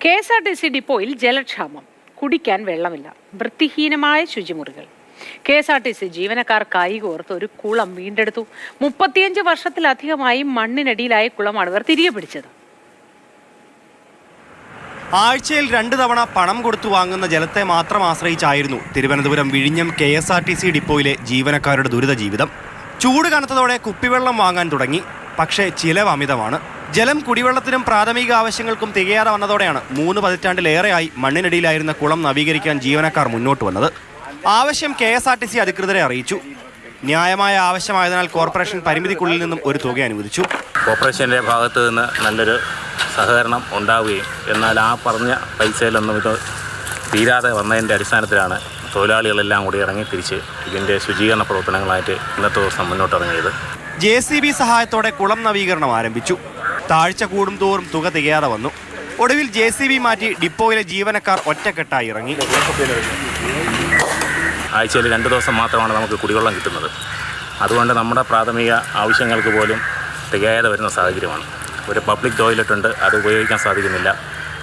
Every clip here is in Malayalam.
KSRTC ഡിപ്പോയിൽ ജലക്ഷാമം, കുടിക്കാൻ വെള്ളമില്ല, വൃത്തിഹീനമായ ശുചിമുറികൾ. KSRTC ജീവനക്കാർ കൈകോർത്ത് ഒരു കുളം വീണ്ടെടുത്തു. 35 വർഷത്തിലധികമായി മണ്ണിനടിയിലായ കുളമാണ് ഇവർ തിരികെ പിടിച്ചത്. ആഴ്ചയിൽ 2 തവണ പണം കൊടുത്തു വാങ്ങുന്ന ജലത്തെ മാത്രം ആശ്രയിച്ചായിരുന്നു തിരുവനന്തപുരം വിഴിഞ്ഞം KSRTC ഡിപ്പോയിലെ ജീവനക്കാരുടെ ദുരിത ജീവിതം. ചൂട് കനത്തതോടെ കുപ്പിവെള്ളം വാങ്ങാൻ തുടങ്ങി. പക്ഷേ ചിലവ് അമിതമാണ്. ജലം കുടിവെള്ളത്തിനും പ്രാഥമിക ആവശ്യങ്ങൾക്കും തികയാതെ വന്നതോടെയാണ് 3 പതിറ്റാണ്ടിലേറെയായി മണ്ണിനടിയിലായിരുന്ന കുളം നവീകരിക്കാൻ ജീവനക്കാർ മുന്നോട്ട് വന്നത്. ആവശ്യം KSRTC അധികൃതരെ അറിയിച്ചു. ന്യായമായ ആവശ്യമായതിനാൽ കോർപ്പറേഷൻ പരിമിതിക്കുള്ളിൽ നിന്നും ഒരു തുക അനുവദിച്ചു. കോർപ്പറേഷൻ്റെ ഭാഗത്ത് നിന്ന് നല്ലൊരു സഹകരണം ഉണ്ടാവുകയും എന്നാൽ ആ പറഞ്ഞ പൈസയിലൊന്നും ഇത് തീരാതെ വന്നതിൻ്റെ അടിസ്ഥാനത്തിലാണ് തൊഴിലാളികളെല്ലാം കൂടി ഇറങ്ങി തിരിച്ച് ഇതിൻ്റെ ശുചീകരണ പ്രവർത്തനങ്ങളായിട്ട് ഇന്നത്തെ ദിവസം മുന്നോട്ടിറങ്ങിയത്. JCB സഹായത്തോടെ കുളം നവീകരണം ആരംഭിച്ചു. താഴ്ച കൂടും തോറും തുക തികയാതെ വന്നു. ഒടുവിൽ JCB മാറ്റി ഡിപ്പോയിലെ ജീവനക്കാർ ഒറ്റക്കെട്ടായി ഇറങ്ങി. ആഴ്ചയിൽ 2 ദിവസം മാത്രമാണ് നമുക്ക് കുടിവെള്ളം കിട്ടുന്നത്. അതുകൊണ്ട് നമ്മുടെ പ്രാഥമിക ആവശ്യങ്ങൾക്ക് പോലും തികയാതെ വരുന്ന സാഹചര്യമാണ്. ഒരു പബ്ലിക് ടോയ്ലറ്റ് ഉണ്ട്, അത് ഉപയോഗിക്കാൻ സാധിക്കുന്നില്ല.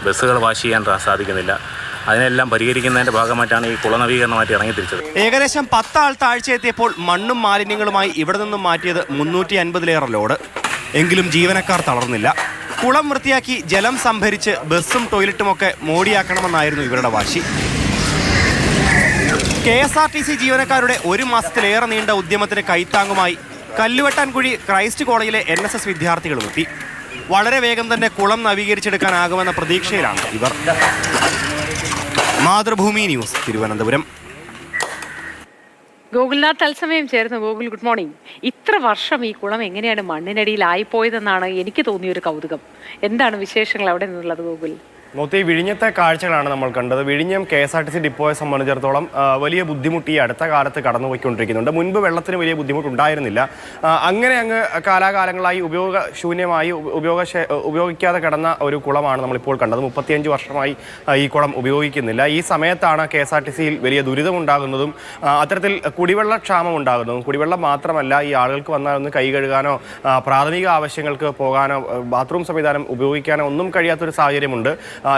ബസ്സുകൾ വാഷ് ചെയ്യാൻ സാധിക്കുന്നില്ല. അതിനെല്ലാം പരിഹരിക്കുന്നതിൻ്റെ ഭാഗമായിട്ടാണ് ഈ കുള നവീകരണമായിട്ട് ഇറങ്ങിത്തിരിച്ചത്. ഏകദേശം 10 ആൾ താഴ്ച എത്തിയപ്പോൾ മണ്ണും മാലിന്യങ്ങളുമായി ഇവിടെ നിന്നും മാറ്റിയത് 350 ലോഡ്. എങ്കിലും ജീവനക്കാർ തളർന്നില്ല. കുളം വൃത്തിയാക്കി ജലം സംഭരിച്ച് ബസ്സും ടോയ്ലറ്റുമൊക്കെ മോടിയാക്കണമെന്നായിരുന്നു ഇവരുടെ വാശി. KSRTC ജീവനക്കാരുടെ 1 മാസത്തിലേറെ നീണ്ട ഉദ്യമത്തിന് കൈത്താങ്ങുമായി കല്ലുവെട്ടാൻകുഴി ക്രൈസ്റ്റ് കോളേജിലെ NSS വിദ്യാർത്ഥികളും എത്തി. വളരെ വേഗം തന്നെ കുളം നവീകരിച്ചെടുക്കാനാകുമെന്ന പ്രതീക്ഷയിലാണ് ഇവർ. മാതൃഭൂമി ന്യൂസ്, തിരുവനന്തപുരം. ഗോകുൽനാഥ് തത്സമയം ചേർന്ന്. Gokul, good morning. ഇത്ര വർഷം ഈ കുളം എങ്ങനെയാണ് മണ്ണിനടിയിലായിപ്പോയതെന്നാണ് എനിക്ക് തോന്നിയൊരു കൗതുകം. എന്താണ് വിശേഷങ്ങൾ അവിടെ നിന്നുള്ളത് ഗോകുൽ? മൊത്തം വിഴിഞ്ഞത്തെ കാഴ്ചകളാണ് നമ്മൾ കണ്ടത്. വിഴിഞ്ഞം KSRTC ഡിപ്പോയെ സംബന്ധിച്ചിടത്തോളം വലിയ ബുദ്ധിമുട്ട് ഈ അടുത്ത കാലത്ത് കടന്നുപോയിക്കൊണ്ടിരിക്കുന്നുണ്ട്. മുൻപ് വെള്ളത്തിന് വലിയ ബുദ്ധിമുട്ടുണ്ടായിരുന്നില്ല. അങ്ങനെ അങ്ങ് കാലാകാലങ്ങളായി ഉപയോഗശൂന്യമായി ഉപയോഗിക്കാതെ കിടന്ന ഒരു കുളമാണ് നമ്മളിപ്പോൾ കണ്ടത്. 35 വർഷമായി ഈ കുളം ഉപയോഗിക്കുന്നില്ല. ഈ സമയത്താണ് KSRTCയിൽ വലിയ ദുരിതമുണ്ടാകുന്നതും അത്തരത്തിൽ കുടിവെള്ളക്ഷാമം ഉണ്ടാകുന്നതും. കുടിവെള്ളം മാത്രമല്ല, ഈ ആളുകൾക്ക് വന്നാൽ ഒന്ന് കൈ കഴുകാനോ പ്രാഥമിക ആവശ്യങ്ങൾക്ക് പോകാനോ ബാത്റൂം സംവിധാനം ഉപയോഗിക്കാനോ ഒന്നും കഴിയാത്തൊരു സാഹചര്യമുണ്ട്.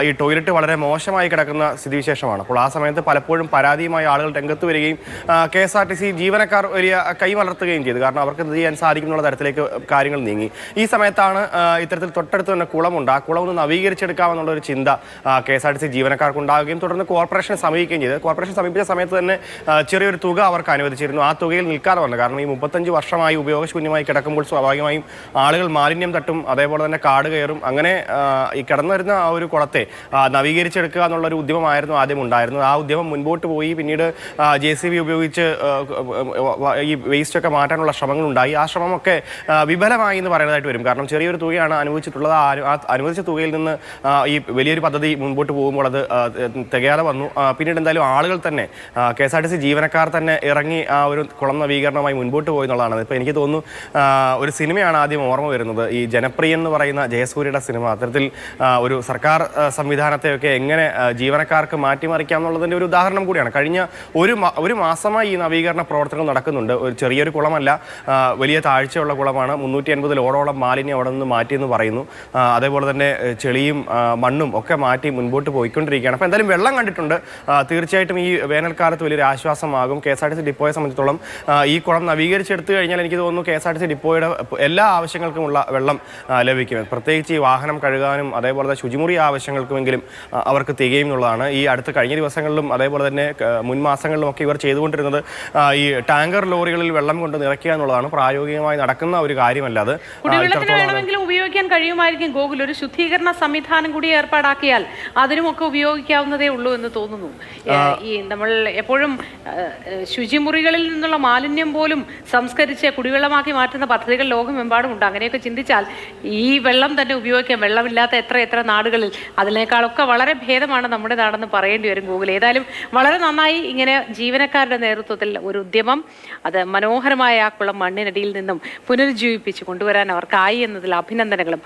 ഈ ടോയ്ലറ്റ് വളരെ മോശമായി കിടക്കുന്ന സ്ഥിതിവിശേഷമാണ്. അപ്പോൾ ആ സമയത്ത് പലപ്പോഴും പരാതിയുമായി ആളുകൾ രംഗത്ത് വരികയും KSRTC ജീവനക്കാർ വലിയ കൈമലർത്തുകയും ചെയ്തു. കാരണം അവർക്ക് ഇത് ചെയ്യാൻ സാധിക്കുന്നുള്ള തരത്തിലേക്ക് കാര്യങ്ങൾ നീങ്ങി. ഈ സമയത്താണ് ഇത്തരത്തിൽ തൊട്ടടുത്ത് തന്നെ കുളമുണ്ട്. ആ കുളം ഒന്ന് നവീകരിച്ചെടുക്കാമെന്നുള്ള ഒരു ചിന്ത KSRTC ജീവനക്കാർക്ക് ഉണ്ടാവുകയും തുടർന്ന് കോർപ്പറേഷനെ സമീപിക്കുകയും ചെയ്തു. കോർപ്പറേഷൻ സമീപിച്ച സമയത്ത് തന്നെ ചെറിയൊരു തുക അവർക്ക് അനുവദിച്ചിരുന്നു. ആ തുകയിൽ നിൽക്കാതെ വന്നു. കാരണം ഈ 35 വർഷമായി ഉപയോഗശൂന്യമായി കിടക്കുമ്പോൾ സ്വാഭാവികമായും ആളുകൾ മാലിന്യം തട്ടും, അതേപോലെ തന്നെ കാട് കയറും. അങ്ങനെ ഈ കിടന്നു വരുന്ന ആ ഒരു കുളത്തെ നവീകരിച്ചെടുക്കുക എന്നുള്ളൊരു ഉദ്യമമായിരുന്നു ആദ്യം ഉണ്ടായിരുന്നത്. ആ ഉദ്യമം മുൻപോട്ട് പോയി. പിന്നീട് JCB ഉപയോഗിച്ച് ഈ വേസ്റ്റൊക്കെ മാറ്റാനുള്ള ശ്രമങ്ങളുണ്ടായി. ആ ശ്രമമൊക്കെ വിഫലമായി എന്ന് പറയുന്നതായിട്ട് വരും. കാരണം ചെറിയൊരു തുകയാണ് അനുവദിച്ചിട്ടുള്ളത്. ആ അനുവദിച്ച തുകയിൽ നിന്ന് ഈ വലിയൊരു പദ്ധതി മുൻപോട്ട് പോകുമ്പോൾ അത് തികയാതെ വന്നു. പിന്നീട് എന്തായാലും ആളുകൾ തന്നെ KSRTC ജീവനക്കാർ തന്നെ ഇറങ്ങി ആ ഒരു കുളം നവീകരണമായി മുൻപോട്ട് പോയി എന്നുള്ളതാണ്. ഇപ്പോൾ എനിക്ക് തോന്നുന്നു ഒരു സിനിമയാണ് ആദ്യം ഓർമ്മ വരുന്നത്. ഈ ജനപ്രിയൻ എന്ന് പറയുന്ന ജയസൂര്യയുടെ സിനിമ. അത്തരത്തിൽ ഒരു സർക്കാർ സംവിധാനത്തെയൊക്കെ എങ്ങനെ ജീവനക്കാർക്ക് മാറ്റിമറിക്കാം എന്നുള്ളതിൻ്റെ ഒരു ഉദാഹരണം കൂടിയാണ്. കഴിഞ്ഞ ഒരു മാസമായി ഈ നവീകരണ പ്രവർത്തനങ്ങൾ നടക്കുന്നുണ്ട്. ഒരു ചെറിയൊരു കുളമല്ല, വലിയ താഴ്ചയുള്ള കുളമാണ്. 350 ലോഡോളം മാലിന്യം അവിടെ നിന്ന് മാറ്റിയെന്ന് പറയുന്നു. അതേപോലെ തന്നെ ചെളിയും മണ്ണും ഒക്കെ മാറ്റി മുൻപോട്ട് പോയിക്കൊണ്ടിരിക്കുകയാണ്. അപ്പോൾ എന്തായാലും വെള്ളം കണ്ടിട്ടുണ്ട്. തീർച്ചയായിട്ടും ഈ വേനൽക്കാലത്ത് വലിയൊരു ആശ്വാസമാകും. KSRTC ഡിപ്പോയെ സംബന്ധിച്ചിടത്തോളം ഈ കുളം നവീകരിച്ചെടുത്തു കഴിഞ്ഞാൽ എനിക്ക് തോന്നുന്നു KSRTC ഡിപ്പോയുടെ എല്ലാ ആവശ്യങ്ങൾക്കുമുള്ള വെള്ളം ലഭിക്കും. പ്രത്യേകിച്ച് ഈ വാഹനം കഴുകാനും അതേപോലെ ശുചിമുറി ആവശ്യങ്ങൾക്കുമെങ്കിലും അവർക്ക് തികയും എന്നുള്ളതാണ്. ഈ അടുത്ത കഴിഞ്ഞ ദിവസങ്ങളിലും അതേപോലെ തന്നെ മുൻ മാസങ്ങളിലും ഒക്കെ ഇവർ ചെയ്തുകൊണ്ടിരുന്നത് ഈ ടാങ്കർ ലോറികളിൽ വെള്ളം കൊണ്ട് നിറയ്ക്കുക എന്നുള്ളതാണ്. പ്രായോഗികമായി നടക്കുന്ന ഒരു കാര്യമല്ല അത്. വേണമെങ്കിലും ഉപയോഗിക്കാൻ കഴിയുമായിരിക്കും ഗോകുൽ. ഒരു ശുദ്ധീകരണ സംവിധാനം കൂടി ഏർപ്പാടാക്കിയാൽ അതിനുമൊക്കെ ഉപയോഗിക്കാവുന്നതേ ഉള്ളൂ എന്ന് തോന്നുന്നു. ഈ നമ്മൾ എപ്പോഴും ശുചിമുറികളിൽ നിന്നുള്ള മാലിന്യം പോലും സംസ്കരിച്ച് കുടിവെള്ളമാക്കി മാറ്റുന്ന പദ്ധതികൾ ലോകമെമ്പാടും ഉണ്ട്. അങ്ങനെയൊക്കെ ചിന്തിച്ചാൽ ഈ വെള്ളം തന്നെ ഉപയോഗിക്കാം. വെള്ളമില്ലാത്ത എത്ര നാടുകളിൽ അതിനേക്കാളൊക്കെ വളരെ ഭേദമാണ് നമ്മുടെ നാടെന്ന് പറയേണ്ടി വരും ഗൂഗിൾ. ഏതായാലും വളരെ നന്നായി ഇങ്ങനെ ജീവനക്കാരുടെ നേതൃത്വത്തിൽ ഒരു ഉദ്യമം. അത് മനോഹരമായ ആ കുളം മണ്ണിനടിയിൽ നിന്നും പുനരുജ്ജീവിപ്പിച്ച് കൊണ്ടുവരാൻ അവർക്കായി എന്നതിൽ അഭിനന്ദനങ്ങളും.